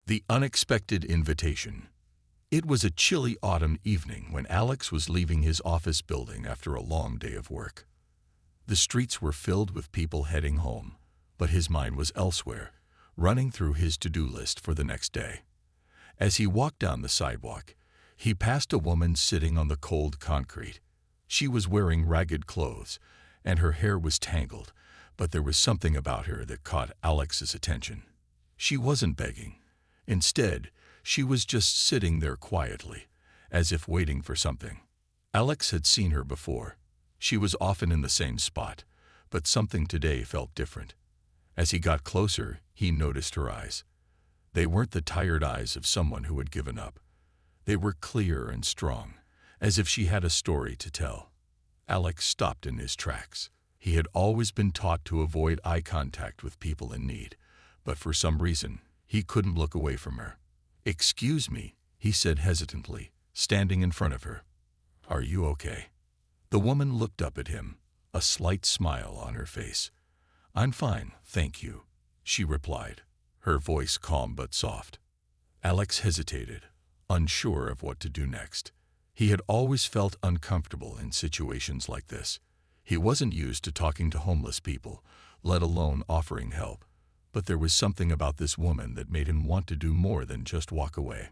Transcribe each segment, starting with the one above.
The unexpected invitation. It was a chilly autumn evening when Alex was leaving his office building after a long day of work. The streets were filled with people heading home, but his mind was elsewhere, running through his to-do list for the next day. As he walked down the sidewalk, he passed a woman sitting on the cold concrete. She was wearing ragged clothes, and her hair was tangled, but there was something about her that caught Alex's attention. She wasn't begging. Instead, she was just sitting there quietly, as if waiting for something. Alex had seen her before. She was often in the same spot, but something today felt different. As he got closer, he noticed her eyes. They weren't the tired eyes of someone who had given up. They were clear and strong, as if she had a story to tell. Alex stopped in his tracks. He had always been taught to avoid eye contact with people in need, but for some reason, he couldn't look away from her. "Excuse me," he said hesitantly, standing in front of her. "Are you okay?" The woman looked up at him, a slight smile on her face. "I'm fine, thank you," she replied, her voice calm but soft. Alex hesitated, unsure of what to do next. He had always felt uncomfortable in situations like this. He wasn't used to talking to homeless people, let alone offering help. But there was something about this woman that made him want to do more than just walk away.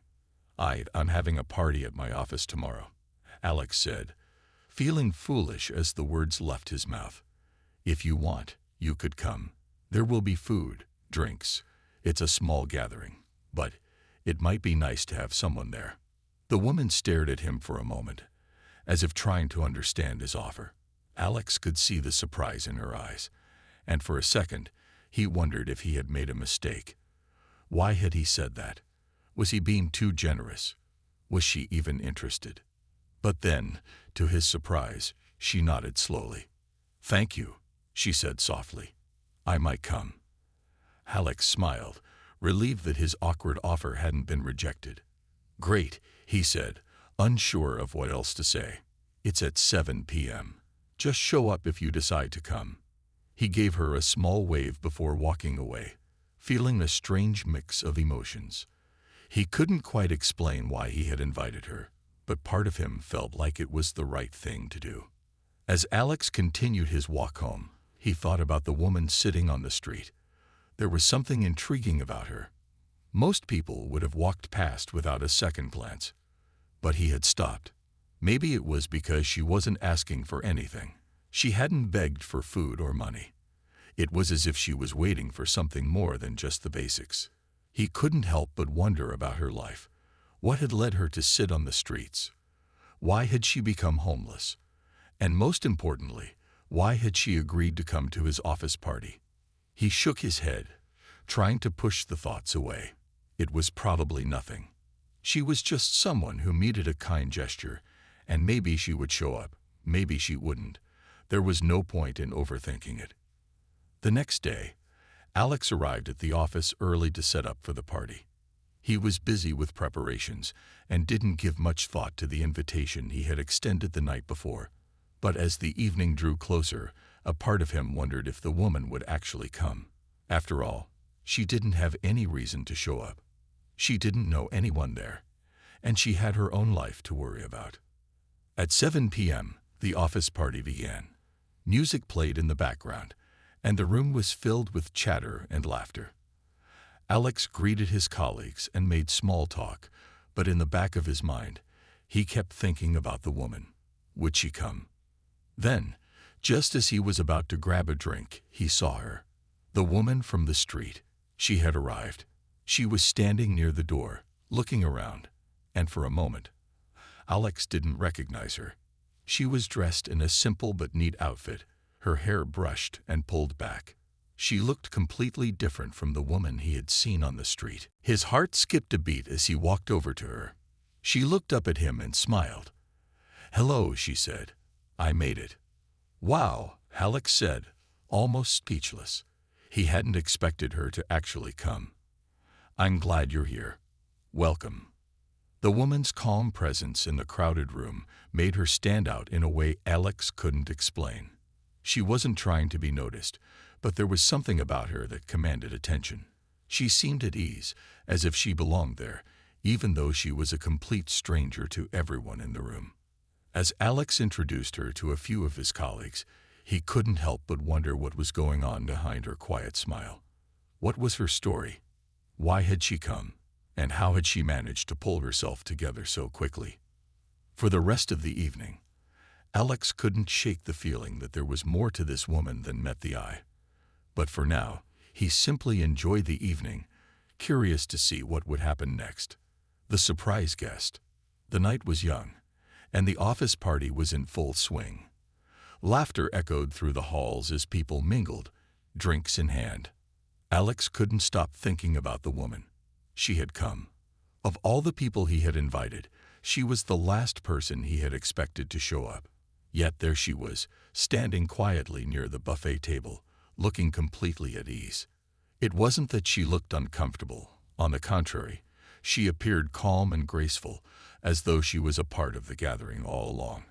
"I'm having a party at my office tomorrow," Alex said, feeling foolish as the words left his mouth. "If you want, you could come. There will be food, drinks. It's a small gathering, but it might be nice to have someone there." The woman stared at him for a moment, as if trying to understand his offer. Alex could see the surprise in her eyes, and for a second, he wondered if he had made a mistake. Why had he said that? Was he being too generous? Was she even interested? But then, to his surprise, she nodded slowly. "Thank you," she said softly. "I might come." Alex smiled, relieved that his awkward offer hadn't been rejected. "Great," he said, unsure of what else to say. "It's at 7 p.m. Just show up if you decide to come." He gave her a small wave before walking away, feeling a strange mix of emotions. He couldn't quite explain why he had invited her, but part of him felt like it was the right thing to do. As Alex continued his walk home, he thought about the woman sitting on the street. There was something intriguing about her. Most people would have walked past without a second glance, but he had stopped. Maybe it was because she wasn't asking for anything. She hadn't begged for food or money. It was as if she was waiting for something more than just the basics. He couldn't help but wonder about her life. What had led her to sit on the streets? Why had she become homeless? And most importantly, why had she agreed to come to his office party? He shook his head, trying to push the thoughts away. It was probably nothing. She was just someone who needed a kind gesture, and maybe she would show up, maybe she wouldn't. There was no point in overthinking it. The next day, Alex arrived at the office early to set up for the party. He was busy with preparations and didn't give much thought to the invitation he had extended the night before. But as the evening drew closer, a part of him wondered if the woman would actually come. After all, she didn't have any reason to show up. She didn't know anyone there, and she had her own life to worry about. At 7 p.m., the office party began. Music played in the background, and the room was filled with chatter and laughter. Alex greeted his colleagues and made small talk, but in the back of his mind, he kept thinking about the woman. Would she come? Then, just as he was about to grab a drink, he saw her. The woman from the street. She had arrived. She was standing near the door, looking around, and for a moment, Alex didn't recognize her. She was dressed in a simple but neat outfit, her hair brushed and pulled back. She looked completely different from the woman he had seen on the street. His heart skipped a beat as he walked over to her. She looked up at him and smiled. "Hello," she said. "I made it." "Wow," Alex said, almost speechless. He hadn't expected her to actually come. "I'm glad you're here. Welcome." The woman's calm presence in the crowded room made her stand out in a way Alex couldn't explain. She wasn't trying to be noticed, but there was something about her that commanded attention. She seemed at ease, as if she belonged there, even though she was a complete stranger to everyone in the room. As Alex introduced her to a few of his colleagues, he couldn't help but wonder what was going on behind her quiet smile. What was her story? Why had she come? And how had she managed to pull herself together so quickly? For the rest of the evening, Alex couldn't shake the feeling that there was more to this woman than met the eye. But for now, he simply enjoyed the evening, curious to see what would happen next. The surprise guest. The night was young, and the office party was in full swing. Laughter echoed through the halls as people mingled, drinks in hand. Alex couldn't stop thinking about the woman. She had come. Of all the people he had invited, she was the last person he had expected to show up. Yet there she was, standing quietly near the buffet table, looking completely at ease. It wasn't that she looked uncomfortable. On the contrary, she appeared calm and graceful, as though she was a part of the gathering all along.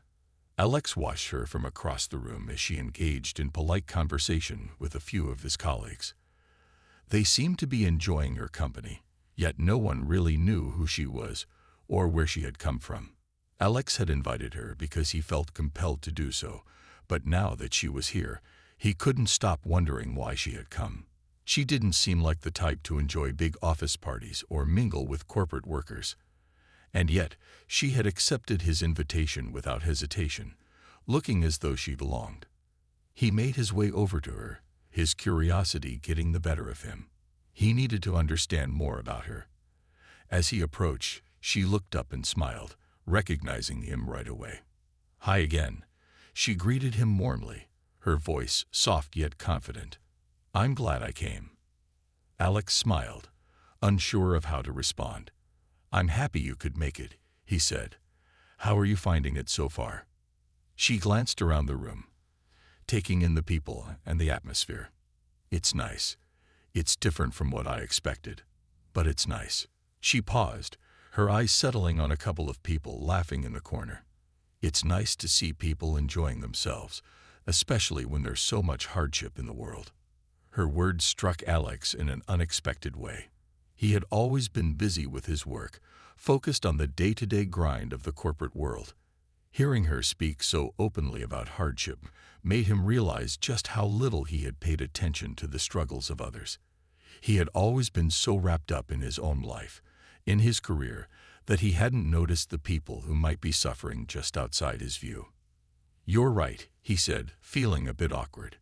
Alex watched her from across the room as she engaged in polite conversation with a few of his colleagues. They seemed to be enjoying her company, yet no one really knew who she was or where she had come from. Alex had invited her because he felt compelled to do so, but now that she was here, he couldn't stop wondering why she had come. She didn't seem like the type to enjoy big office parties or mingle with corporate workers. And yet, she had accepted his invitation without hesitation, looking as though she belonged. He made his way over to her, his curiosity getting the better of him. He needed to understand more about her. As he approached, she looked up and smiled, recognizing him right away. "Hi again." She greeted him warmly, her voice soft yet confident. "I'm glad I came." Alex smiled, unsure of how to respond. "I'm happy you could make it," he said. "How are you finding it so far?" She glanced around the room, taking in the people and the atmosphere. "It's nice. It's different from what I expected, but it's nice." She paused, her eyes settling on a couple of people laughing in the corner. It's nice to see people enjoying themselves, especially when there's so much hardship in the world. Her words struck Alex in an unexpected way. He had always been busy with his work, focused on the day-to-day grind of the corporate world. Hearing her speak so openly about hardship made him realize just how little he had paid attention to the struggles of others. He had always been so wrapped up in his own life, in his career, that he hadn't noticed the people who might be suffering just outside his view. "You're right," he said, feeling a bit awkward.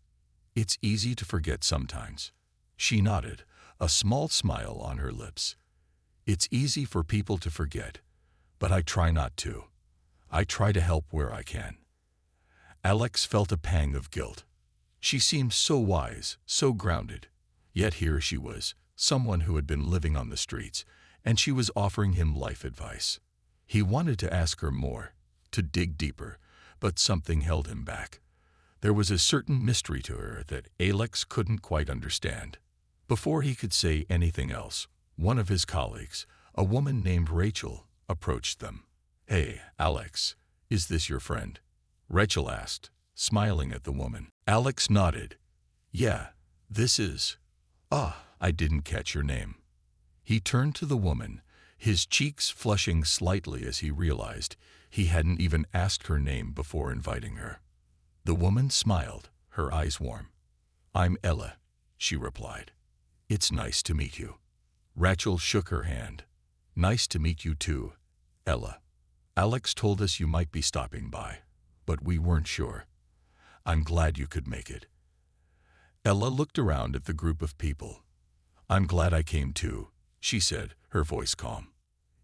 "It's easy to forget sometimes." She nodded, a small smile on her lips. "It's easy for people to forget, but I try not to. I try to help where I can." Alex felt a pang of guilt. She seemed so wise, so grounded. Yet here she was, someone who had been living on the streets, and she was offering him life advice. He wanted to ask her more, to dig deeper, but something held him back. There was a certain mystery to her that Alex couldn't quite understand. Before he could say anything else, one of his colleagues, a woman named Rachel, approached them. "Hey, Alex, is this your friend?" Rachel asked, smiling at the woman. Alex nodded. "Yeah, this is... I didn't catch your name." He turned to the woman, his cheeks flushing slightly as he realized he hadn't even asked her name before inviting her. The woman smiled, her eyes warm. "I'm Ella," she replied. "It's nice to meet you." Rachel shook her hand. "Nice to meet you too, Ella. Alex told us you might be stopping by, but we weren't sure. I'm glad you could make it." Ella looked around at the group of people. "I'm glad I came too," she said, her voice calm.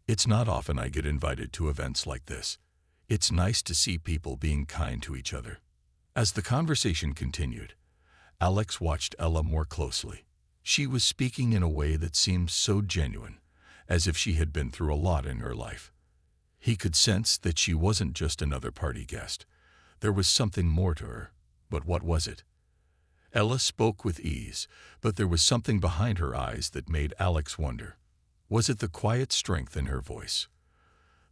"It's not often I get invited to events like this. It's nice to see people being kind to each other." As the conversation continued, Alex watched Ella more closely. She was speaking in a way that seemed so genuine, as if she had been through a lot in her life. He could sense that she wasn't just another party guest. There was something more to her, but what was it? Ella spoke with ease, but there was something behind her eyes that made Alex wonder. Was it the quiet strength in her voice?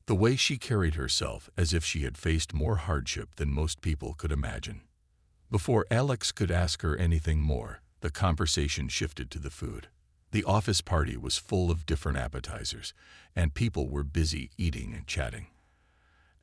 The way she carried herself as if she had faced more hardship than most people could imagine. Before Alex could ask her anything more, the conversation shifted to the food. The office party was full of different appetizers, and people were busy eating and chatting.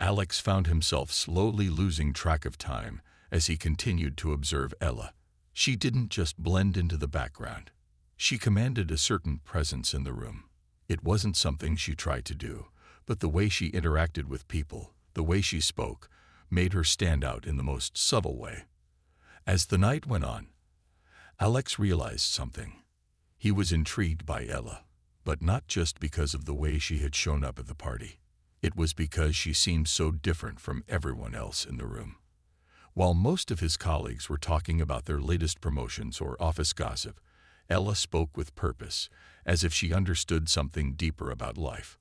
Alex found himself slowly losing track of time as he continued to observe Ella. She didn't just blend into the background. She commanded a certain presence in the room. It wasn't something she tried to do, but the way she interacted with people, the way she spoke, made her stand out in the most subtle way. As the night went on, Alex realized something. He was intrigued by Ella, but not just because of the way she had shown up at the party. It was because she seemed so different from everyone else in the room. While most of his colleagues were talking about their latest promotions or office gossip, Ella spoke with purpose, as if she understood something deeper about life.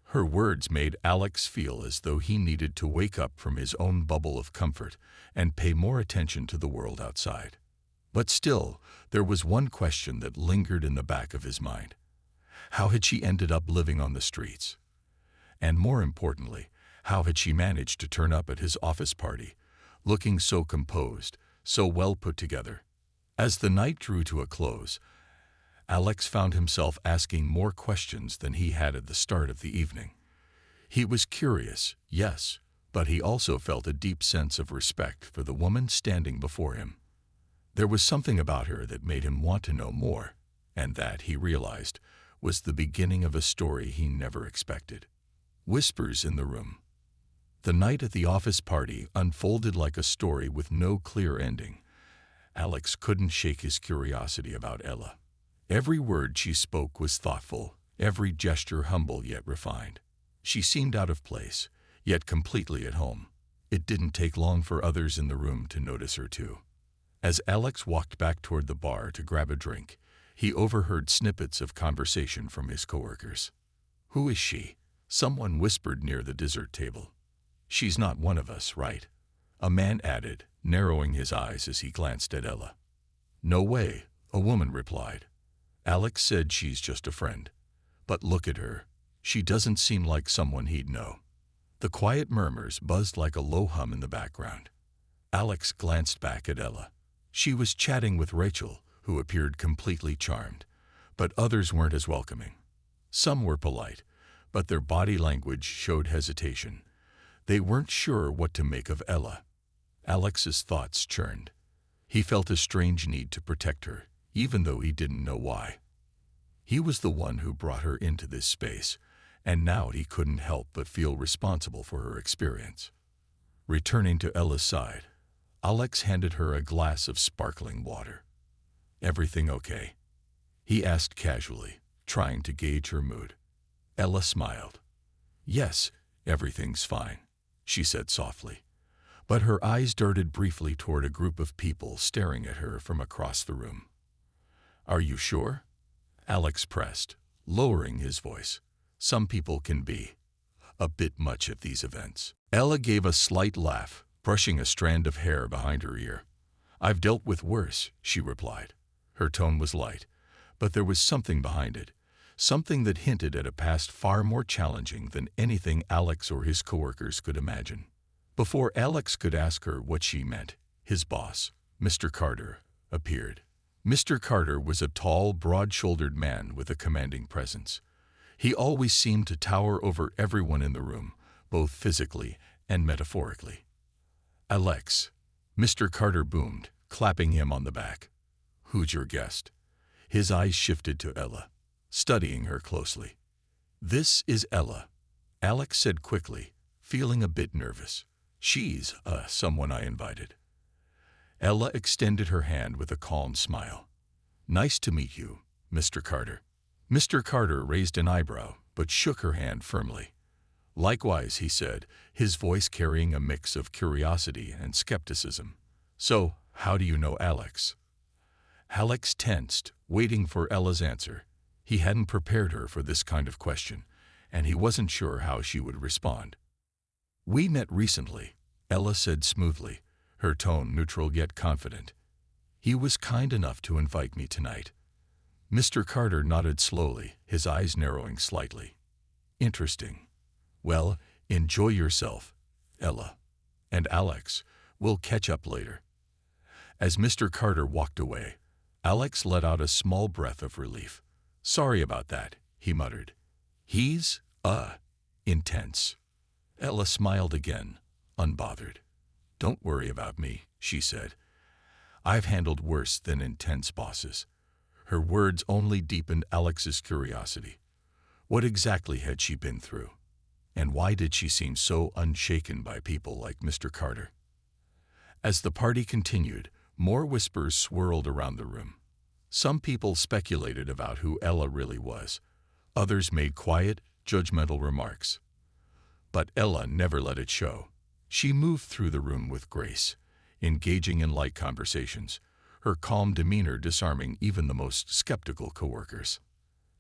Her words made Alex feel as though he needed to wake up from his own bubble of comfort and pay more attention to the world outside. But still, there was one question that lingered in the back of his mind. How had she ended up living on the streets? And more importantly, how had she managed to turn up at his office party, looking so composed, so well put together? As the night drew to a close, Alex found himself asking more questions than he had at the start of the evening. He was curious, yes, but he also felt a deep sense of respect for the woman standing before him. There was something about her that made him want to know more, and that, he realized, was the beginning of a story he never expected. Whispers in the room. The night at the office party unfolded like a story with no clear ending. Alex couldn't shake his curiosity about Ella. Every word she spoke was thoughtful, every gesture humble yet refined. She seemed out of place, yet completely at home. It didn't take long for others in the room to notice her too. As Alex walked back toward the bar to grab a drink, he overheard snippets of conversation from his coworkers. "Who is she?" Someone whispered near the dessert table. "She's not one of us, right?" a man added, narrowing his eyes as he glanced at Ella. "No way," a woman replied. Alex said, "She's just a friend. But look at her. She doesn't seem like someone he'd know." The quiet murmurs buzzed like a low hum in the background. Alex glanced back at Ella. She was chatting with Rachel, who appeared completely charmed, but others weren't as welcoming. Some were polite, but their body language showed hesitation. They weren't sure what to make of Ella. Alex's thoughts churned. He felt a strange need to protect her, even though he didn't know why. He was the one who brought her into this space, and now he couldn't help but feel responsible for her experience. Returning to Ella's side, Alex handed her a glass of sparkling water. "Everything okay?" he asked casually, trying to gauge her mood. Ella smiled. "Yes, everything's fine," she said softly. But her eyes darted briefly toward a group of people staring at her from across the room. "Are you sure?" Alex pressed, lowering his voice. "Some people can be a bit much at these events." Ella gave a slight laugh, brushing a strand of hair behind her ear. "I've dealt with worse," she replied. Her tone was light, but there was something behind it, something that hinted at a past far more challenging than anything Alex or his coworkers could imagine. Before Alex could ask her what she meant, his boss, Mr. Carter, appeared. Mr. Carter was a tall, broad-shouldered man with a commanding presence. He always seemed to tower over everyone in the room, both physically and metaphorically. "Alex," Mr. Carter boomed, clapping him on the back. "Who's your guest?" His eyes shifted to Ella, studying her closely. "This is Ella," Alex said quickly, feeling a bit nervous. "She's someone I invited." Ella extended her hand with a calm smile. "Nice to meet you, Mr. Carter." Mr. Carter raised an eyebrow, but shook her hand firmly. "Likewise," he said, his voice carrying a mix of curiosity and skepticism. "So, how do you know Alex?" Alex tensed, waiting for Ella's answer. He hadn't prepared her for this kind of question, and he wasn't sure how she would respond. "We met recently," Ella said smoothly, her tone neutral yet confident. "He was kind enough to invite me tonight." Mr. Carter nodded slowly, his eyes narrowing slightly. "Interesting. Well, enjoy yourself, Ella. And Alex, we'll catch up later." As Mr. Carter walked away, Alex let out a small breath of relief. Sorry about that, he muttered. He's, intense. Ella smiled again, unbothered. Don't worry about me, she said. I've handled worse than intense bosses. Her words only deepened Alex's curiosity. What exactly had she been through? And why did she seem so unshaken by people like Mr. Carter? As the party continued, more whispers swirled around the room. Some people speculated about who Ella really was. Others made quiet, judgmental remarks. But Ella never let it show. She moved through the room with grace, engaging in light conversations, her calm demeanor disarming even the most skeptical coworkers.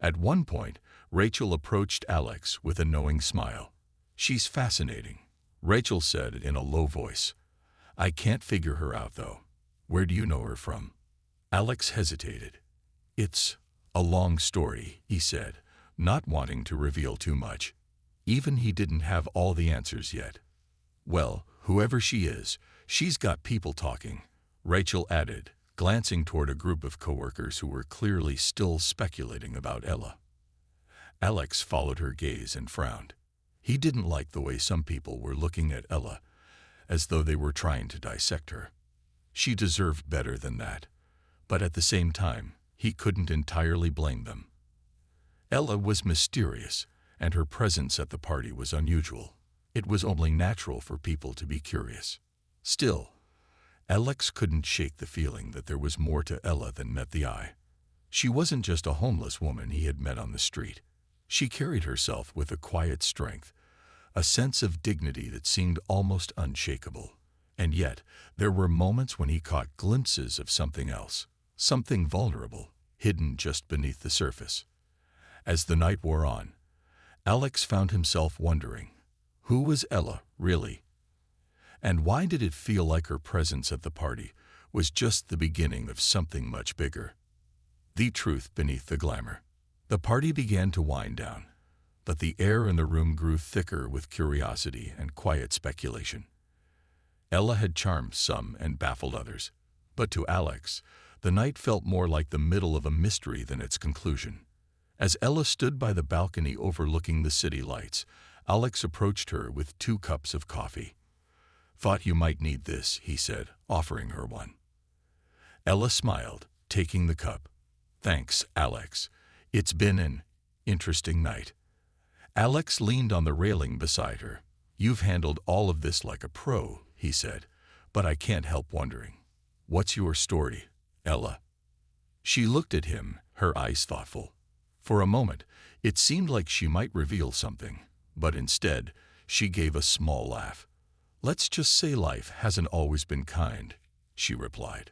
At one point, Rachel approached Alex with a knowing smile. She's fascinating, Rachel said in a low voice. I can't figure her out, though. Where do you know her from? Alex hesitated. It's a long story, he said, not wanting to reveal too much. Even he didn't have all the answers yet. Well, whoever she is, she's got people talking, Rachel added, glancing toward a group of coworkers who were clearly still speculating about Ella. Alex followed her gaze and frowned. He didn't like the way some people were looking at Ella, as though they were trying to dissect her. She deserved better than that, but at the same time, he couldn't entirely blame them. Ella was mysterious, and her presence at the party was unusual. It was only natural for people to be curious. Still, Alex couldn't shake the feeling that there was more to Ella than met the eye. She wasn't just a homeless woman he had met on the street. She carried herself with a quiet strength, a sense of dignity that seemed almost unshakable. And yet, there were moments when he caught glimpses of something else, something vulnerable, hidden just beneath the surface. As the night wore on, Alex found himself wondering, who was Ella, really? And why did it feel like her presence at the party was just the beginning of something much bigger? The truth beneath the glamour. The party began to wind down, but the air in the room grew thicker with curiosity and quiet speculation. Ella had charmed some and baffled others, but to Alex, the night felt more like the middle of a mystery than its conclusion. As Ella stood by the balcony overlooking the city lights, Alex approached her with 2 cups of coffee. Thought you might need this, he said, offering her one. Ella smiled, taking the cup. Thanks, Alex. It's been an interesting night. Alex leaned on the railing beside her. You've handled all of this like a pro, he said, but I can't help wondering. What's your story, Ella? She looked at him, her eyes thoughtful. For a moment, it seemed like she might reveal something, but instead, she gave a small laugh. Let's just say life hasn't always been kind, she replied.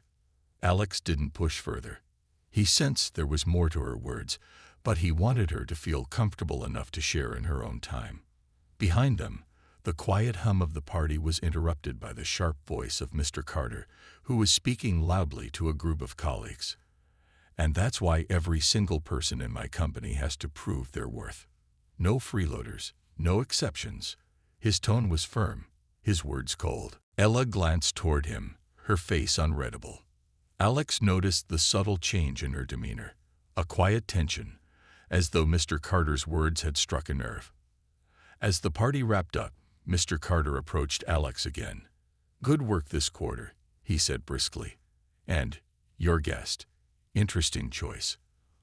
Alex didn't push further. He sensed there was more to her words, but he wanted her to feel comfortable enough to share in her own time. Behind them, the quiet hum of the party was interrupted by the sharp voice of Mr. Carter, who was speaking loudly to a group of colleagues. And that's why every single person in my company has to prove their worth. No freeloaders, no exceptions. His tone was firm, his words cold. Ella glanced toward him, her face unreadable. Alex noticed the subtle change in her demeanor, a quiet tension, as though Mr. Carter's words had struck a nerve. As the party wrapped up, Mr. Carter approached Alex again. Good work this quarter, he said briskly. And your guest. Interesting choice.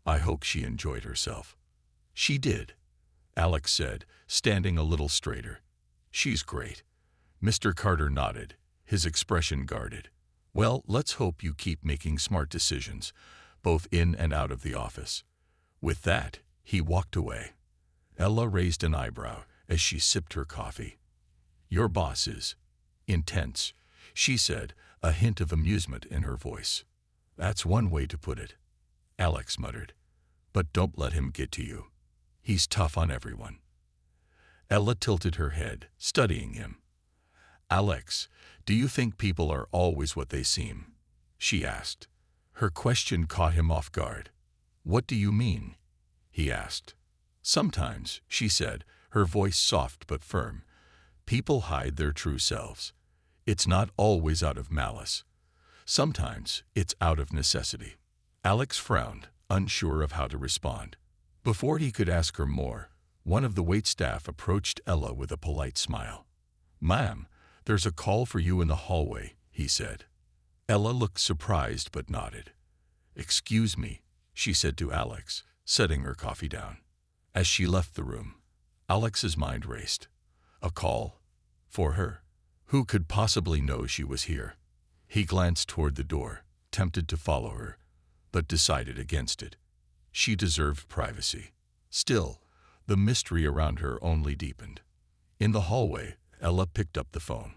I hope she enjoyed herself. She did, Alex said, standing a little straighter. She's great. Mr. Carter nodded, his expression guarded. Well, let's hope you keep making smart decisions, both in and out of the office. With that, he walked away. Ella raised an eyebrow as she sipped her coffee. Your boss is intense, she said, a hint of amusement in her voice. That's one way to put it, Alex muttered. But don't let him get to you. He's tough on everyone. Ella tilted her head, studying him. Alex, do you think people are always what they seem? She asked. Her question caught him off guard. What do you mean? He asked. Sometimes, she said, her voice soft but firm. People hide their true selves. It's not always out of malice. Sometimes it's out of necessity. Alex frowned, unsure of how to respond. Before he could ask her more, one of the waitstaff approached Ella with a polite smile. "Ma'am, there's a call for you in the hallway," he said. Ella looked surprised but nodded. "Excuse me," she said to Alex, setting her coffee down. As she left the room, Alex's mind raced. A call? For her? Who could possibly know she was here? He glanced toward the door, tempted to follow her, but decided against it. She deserved privacy. Still, the mystery around her only deepened. In the hallway, Ella picked up the phone.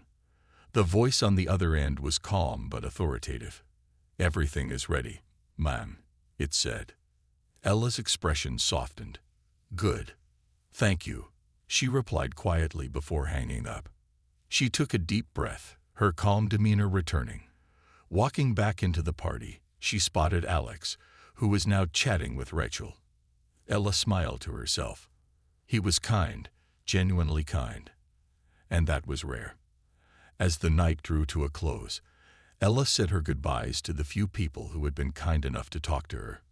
The voice on the other end was calm but authoritative. "Everything is ready, ma'am," it said. Ella's expression softened. "Good. Thank you," she replied quietly before hanging up. She took a deep breath, her calm demeanor returning. Walking back into the party, she spotted Alex, who was now chatting with Rachel. Ella smiled to herself. He was kind, genuinely kind. And that was rare. As the night drew to a close, Ella said her goodbyes to the few people who had been kind enough to talk to her.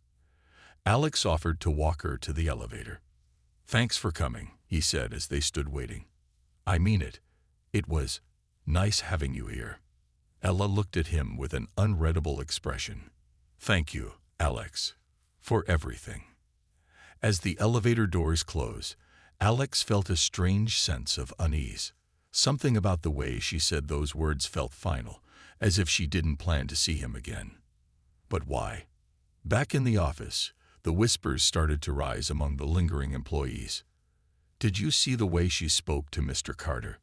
Alex offered to walk her to the elevator. "Thanks for coming," he said as they stood waiting. "I mean it. It was nice having you here." Ella looked at him with an unreadable expression. "Thank you, Alex, for everything." As the elevator doors closed, Alex felt a strange sense of unease. Something about the way she said those words felt final, as if she didn't plan to see him again. But why? Back in the office, the whispers started to rise among the lingering employees. "Did you see the way she spoke to Mr. Carter?"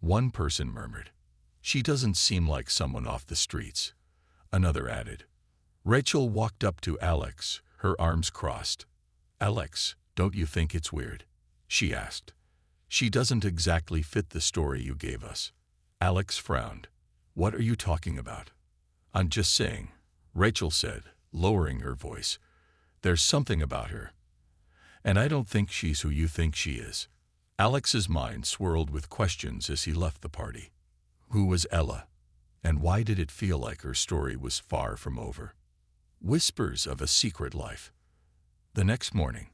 One person murmured. "She doesn't seem like someone off the streets." Another added. Rachel walked up to Alex, her arms crossed. "Alex, don't you think it's weird?" she asked. "She doesn't exactly fit the story you gave us." Alex frowned. "What are you talking about?" "I'm just saying," Rachel said, lowering her voice. "There's something about her. And I don't think she's who you think she is." Alex's mind swirled with questions as he left the party. Who was Ella? And why did it feel like her story was far from over? Whispers of a secret life. The next morning,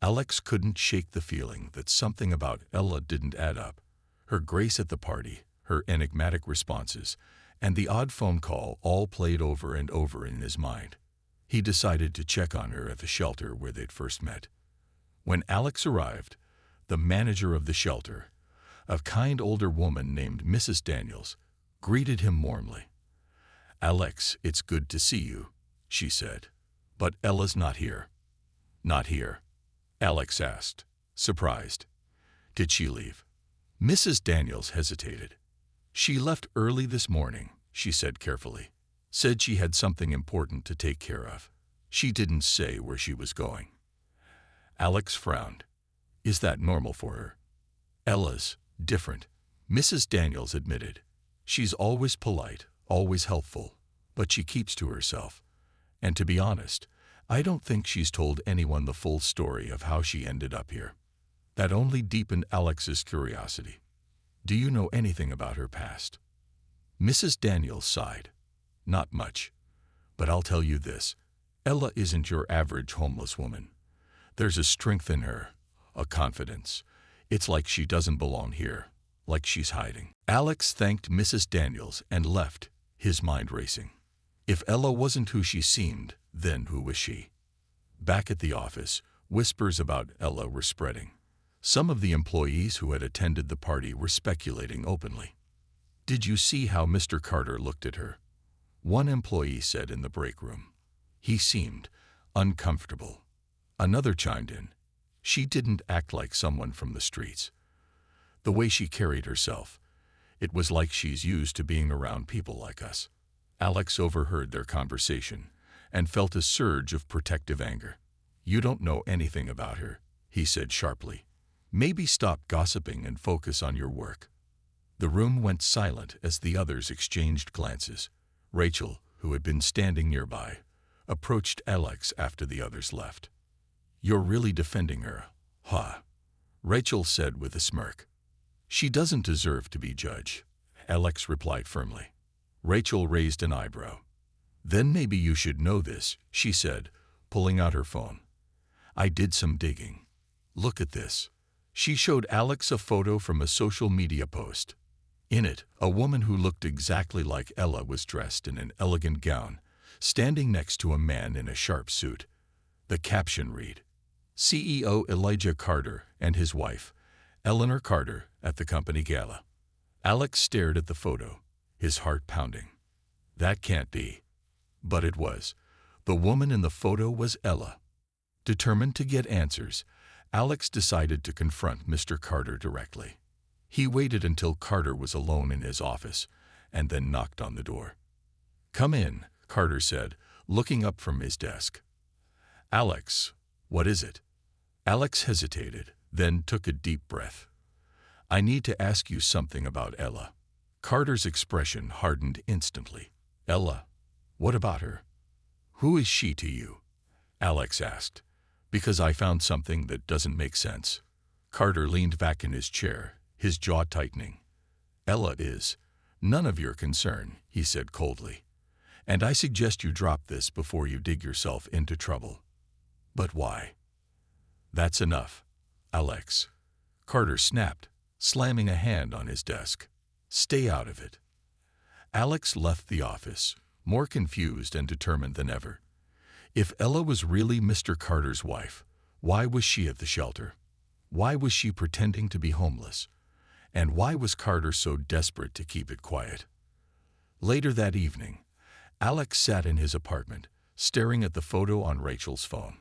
Alex couldn't shake the feeling that something about Ella didn't add up. Her grace at the party, her enigmatic responses, and the odd phone call all played over and over in his mind. He decided to check on her at the shelter where they'd first met. When Alex arrived, the manager of the shelter, a kind older woman named Mrs. Daniels, greeted him warmly. "Alex, it's good to see you," she said. "But Ella's not here." "Not here?" Alex asked, surprised. "Did she leave?" Mrs. Daniels hesitated. "She left early this morning," she said carefully. "Said she had something important to take care of. She didn't say where she was going." Alex frowned. "Is that normal for her?" "Ella's different," Mrs. Daniels admitted. "She's always polite, always helpful, but she keeps to herself. And to be honest, I don't think she's told anyone the full story of how she ended up here." That only deepened Alex's curiosity. "Do you know anything about her past?" Mrs. Daniels sighed. "Not much. But I'll tell you this. Ella isn't your average homeless woman. There's a strength in her, a confidence. It's like she doesn't belong here, like she's hiding." Alex thanked Mrs. Daniels and left, his mind racing. If Ella wasn't who she seemed, then who was she? Back at the office, whispers about Ella were spreading. Some of the employees who had attended the party were speculating openly. "Did you see how Mr. Carter looked at her?" one employee said in the break room. "He seemed uncomfortable." Another chimed in. "She didn't act like someone from the streets. The way she carried herself, it was like she's used to being around people like us." Alex overheard their conversation and felt a surge of protective anger. "You don't know anything about her," he said sharply. "Maybe stop gossiping and focus on your work." The room went silent as the others exchanged glances. Rachel, who had been standing nearby, approached Alex after the others left. "You're really defending her, huh?" Rachel said with a smirk. "She doesn't deserve to be judged," Alex replied firmly. Rachel raised an eyebrow. "Then maybe you should know this," she said, pulling out her phone. I did some digging. Look at this. She showed Alex a photo from a social media post. In it, a woman who looked exactly like Ella was dressed in an elegant gown, standing next to a man in a sharp suit. The caption read, CEO Elijah Carter and his wife, Eleanor Carter, at the company gala. Alex stared at the photo, his heart pounding. That can't be. But it was. The woman in the photo was Ella. Determined to get answers, Alex decided to confront Mr. Carter directly. He waited until Carter was alone in his office, and then knocked on the door. "Come in," Carter said, looking up from his desk. "Alex, what is it?" Alex hesitated, then took a deep breath. "I need to ask you something about Ella." Carter's expression hardened instantly. "Ella? What about her? Who is she to you?" Alex asked. "Because I found something that doesn't make sense." Carter leaned back in his chair, his jaw tightening. "Ella is none of your concern," he said coldly. "And I suggest you drop this before you dig yourself into trouble." "But why?" "That's enough, Alex," Carter snapped, slamming a hand on his desk. "Stay out of it." Alex left the office, more confused and determined than ever. If Ella was really Mr. Carter's wife, why was she at the shelter? Why was she pretending to be homeless? And why was Carter so desperate to keep it quiet? Later that evening, Alex sat in his apartment, staring at the photo on Rachel's phone.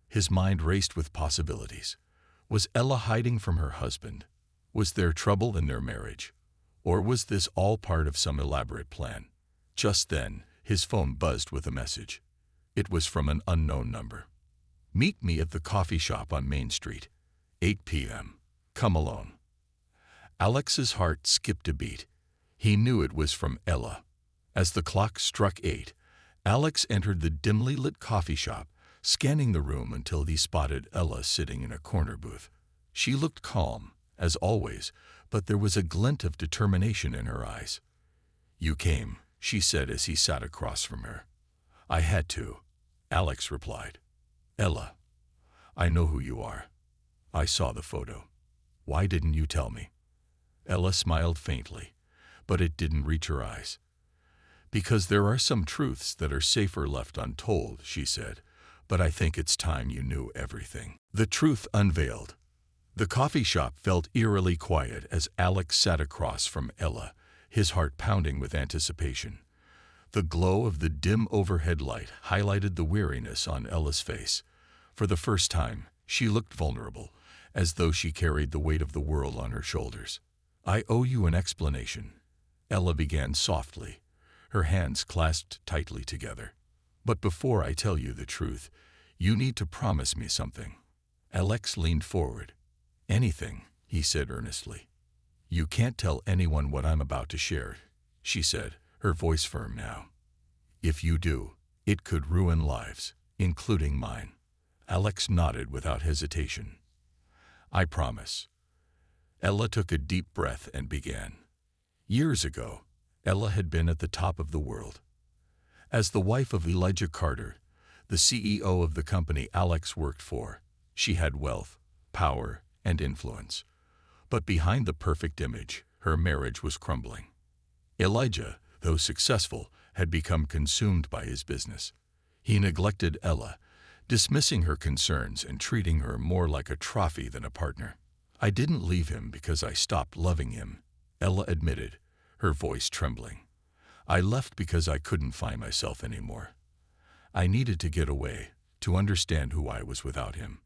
His mind raced with possibilities. Was Ella hiding from her husband? Was there trouble in their marriage? Or was this all part of some elaborate plan? Just then, his phone buzzed with a message. It was from an unknown number. "Meet me at the coffee shop on Main Street, 8 p.m. Come alone." Alex's heart skipped a beat. He knew it was from Ella. As the clock struck 8, Alex entered the dimly lit coffee shop, scanning the room until he spotted Ella sitting in a corner booth. She looked calm, as always, but there was a glint of determination in her eyes. "You came," she said as he sat across from her. "I had to," Alex replied. "Ella, I know who you are. I saw the photo. Why didn't you tell me?" Ella smiled faintly, but it didn't reach her eyes. "Because there are some truths that are safer left untold," she said, "but I think it's time you knew everything." The truth unveiled. The coffee shop felt eerily quiet as Alex sat across from Ella, his heart pounding with anticipation. The glow of the dim overhead light highlighted the weariness on Ella's face. For the first time, she looked vulnerable, as though she carried the weight of the world on her shoulders. "I owe you an explanation," Ella began softly, her hands clasped tightly together. "But before I tell you the truth, you need to promise me something." Alex leaned forward. "Anything," he said earnestly. "You can't tell anyone what I'm about to share," she said, her voice firm now. "If you do, it could ruin lives, including mine." Alex nodded without hesitation. "I promise." Ella took a deep breath and began. Years ago, Ella had been at the top of the world. As the wife of Elijah Carter, the CEO of the company Alex worked for, she had wealth, power, and influence. But behind the perfect image, her marriage was crumbling. Elijah, though successful, had become consumed by his business. He neglected Ella, dismissing her concerns and treating her more like a trophy than a partner. "I didn't leave him because I stopped loving him," Ella admitted, her voice trembling. "I left because I couldn't find myself anymore. I needed to get away, to understand who I was without him."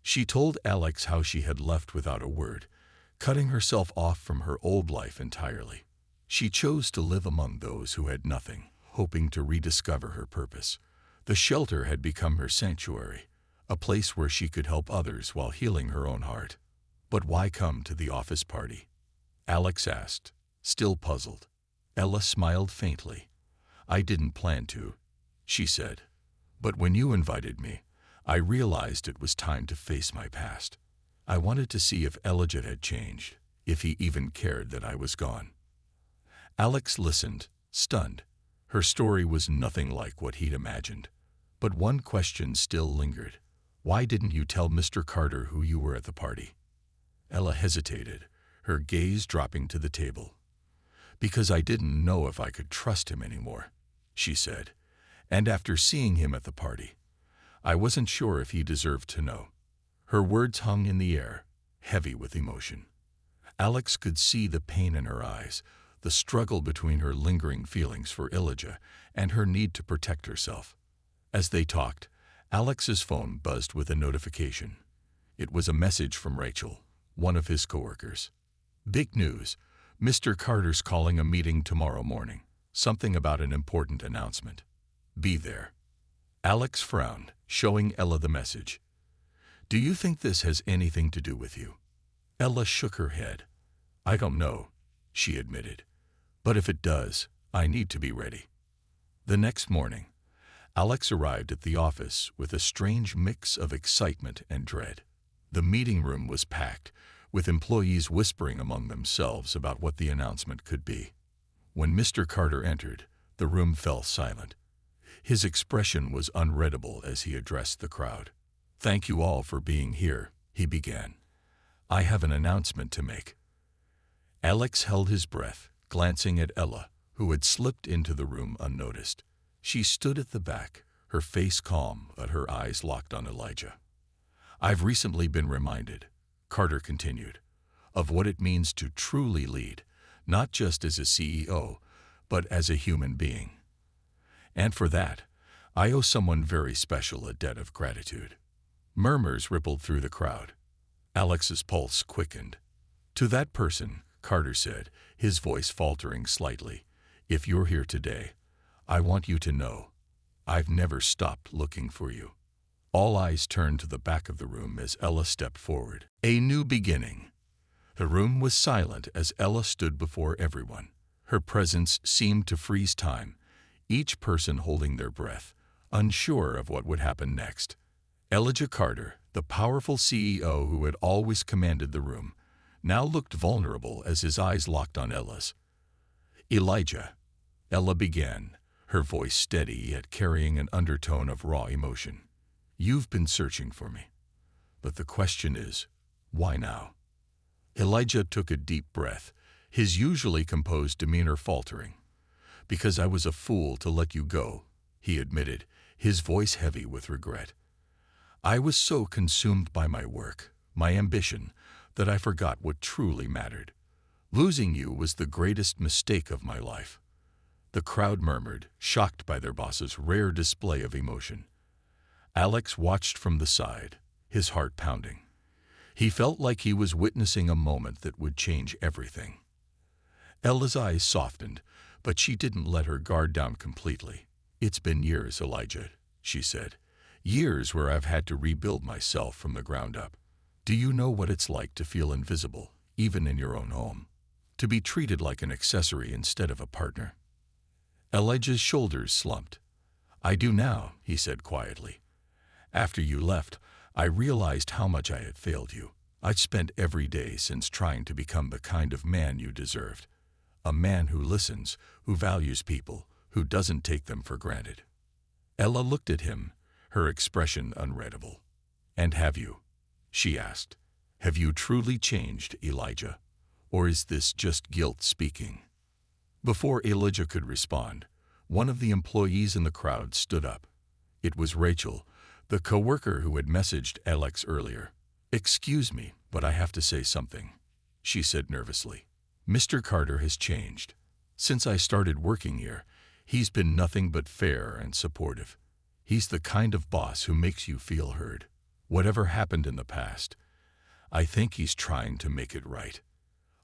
She told Alex how she had left without a word, cutting herself off from her old life entirely. She chose to live among those who had nothing, hoping to rediscover her purpose. The shelter had become her sanctuary, a place where she could help others while healing her own heart. "But why come to the office party?" Alex asked, still puzzled. Ella smiled faintly. "I didn't plan to," she said. "But when you invited me, I realized it was time to face my past. I wanted to see if Elijah had changed, if he even cared that I was gone." Alex listened, stunned. Her story was nothing like what he'd imagined. But one question still lingered. Why didn't you tell Mr. Carter who you were at the party? Ella hesitated, her gaze dropping to the table. Because I didn't know if I could trust him anymore, she said. And after seeing him at the party, I wasn't sure if he deserved to know. Her words hung in the air, heavy with emotion. Alex could see the pain in her eyes, the struggle between her lingering feelings for Elijah and her need to protect herself. As they talked, Alex's phone buzzed with a notification. It was a message from Rachel, one of his coworkers. Big news. Mr. Carter's calling a meeting tomorrow morning. Something about an important announcement. Be there. Alex frowned, showing Ella the message. Do you think this has anything to do with you? Ella shook her head. I don't know, she admitted. But if it does, I need to be ready. The next morning, Alex arrived at the office with a strange mix of excitement and dread. The meeting room was packed, with employees whispering among themselves about what the announcement could be. When Mr. Carter entered, the room fell silent. His expression was unreadable as he addressed the crowd. Thank you all for being here, he began. I have an announcement to make. Alex held his breath, glancing at Ella, who had slipped into the room unnoticed. She stood at the back, her face calm but her eyes locked on Elijah. I've recently been reminded, Carter continued, of what it means to truly lead, not just as a CEO, but as a human being. And for that, I owe someone very special a debt of gratitude. Murmurs rippled through the crowd. Alex's pulse quickened. To that person, Carter said, his voice faltering slightly, if you're here today, I want you to know, I've never stopped looking for you. All eyes turned to the back of the room as Ella stepped forward. A new beginning. The room was silent as Ella stood before everyone. Her presence seemed to freeze time, each person holding their breath, unsure of what would happen next. Elijah Carter, the powerful CEO who had always commanded the room, now looked vulnerable as his eyes locked on Ella's. Elijah, Ella began, her voice steady yet carrying an undertone of raw emotion. You've been searching for me. But the question is, why now? Elijah took a deep breath, his usually composed demeanor faltering. Because I was a fool to let you go, he admitted, his voice heavy with regret. I was so consumed by my work, my ambition, that I forgot what truly mattered. Losing you was the greatest mistake of my life. The crowd murmured, shocked by their boss's rare display of emotion. Alex watched from the side, his heart pounding. He felt like he was witnessing a moment that would change everything. Ella's eyes softened, but she didn't let her guard down completely. It's been years, Elijah, she said. Years where I've had to rebuild myself from the ground up. Do you know what it's like to feel invisible, even in your own home? To be treated like an accessory instead of a partner? Elijah's shoulders slumped. I do now, he said quietly. After you left, I realized how much I had failed you. I'd spent every day since trying to become the kind of man you deserved. A man who listens, who values people, who doesn't take them for granted. Ella looked at him, her expression unreadable. And have you? She asked. Have you truly changed, Elijah? Or is this just guilt speaking? Before Elijah could respond, one of the employees in the crowd stood up. It was Rachel, the coworker who had messaged Alex earlier. Excuse me, but I have to say something, she said nervously. Mr. Carter has changed. Since I started working here, he's been nothing but fair and supportive. He's the kind of boss who makes you feel heard. Whatever happened in the past, I think he's trying to make it right.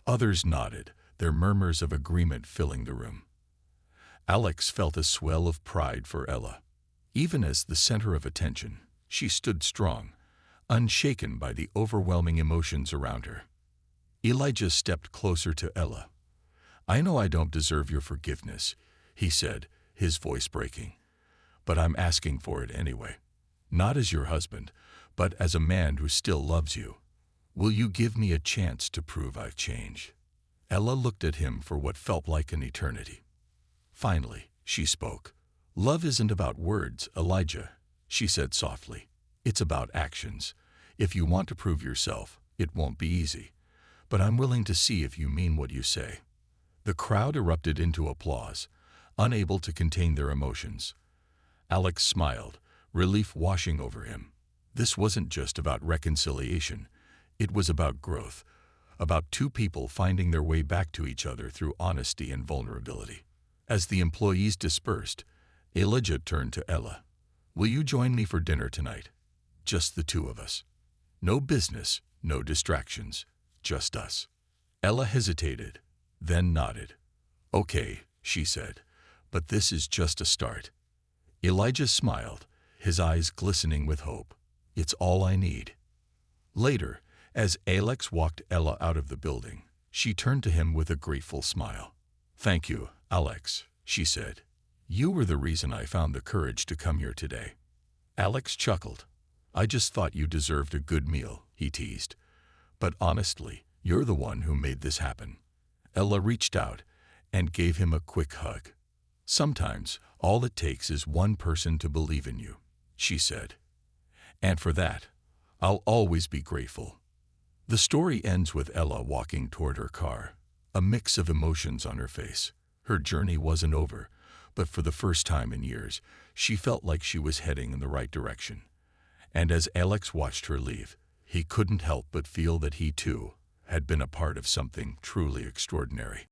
Others nodded, their murmurs of agreement filling the room. Alex felt a swell of pride for Ella. Even as the center of attention, she stood strong, unshaken by the overwhelming emotions around her. Elijah stepped closer to Ella. I know I don't deserve your forgiveness, he said, his voice breaking. But I'm asking for it anyway. Not as your husband, but as a man who still loves you. Will you give me a chance to prove I've changed? Ella looked at him for what felt like an eternity. Finally, she spoke. Love isn't about words, Elijah, she said softly. It's about actions. If you want to prove yourself, it won't be easy. But I'm willing to see if you mean what you say. The crowd erupted into applause, unable to contain their emotions. Alex smiled, relief washing over him. This wasn't just about reconciliation. It was about growth, about two people finding their way back to each other through honesty and vulnerability. As the employees dispersed, Elijah turned to Ella. Will you join me for dinner tonight? Just the two of us. No business, no distractions, just us. Ella hesitated, then nodded. Okay, she said, but this is just a start. Elijah smiled, his eyes glistening with hope. It's all I need. Later, as Alex walked Ella out of the building, she turned to him with a grateful smile. Thank you, Alex, she said. You were the reason I found the courage to come here today. Alex chuckled. I just thought you deserved a good meal, he teased. But honestly, you're the one who made this happen. Ella reached out and gave him a quick hug. Sometimes, all it takes is one person to believe in you, she said. And for that, I'll always be grateful. The story ends with Ella walking toward her car, a mix of emotions on her face. Her journey wasn't over, but for the first time in years, she felt like she was heading in the right direction. And as Alex watched her leave, he couldn't help but feel that he too had been a part of something truly extraordinary.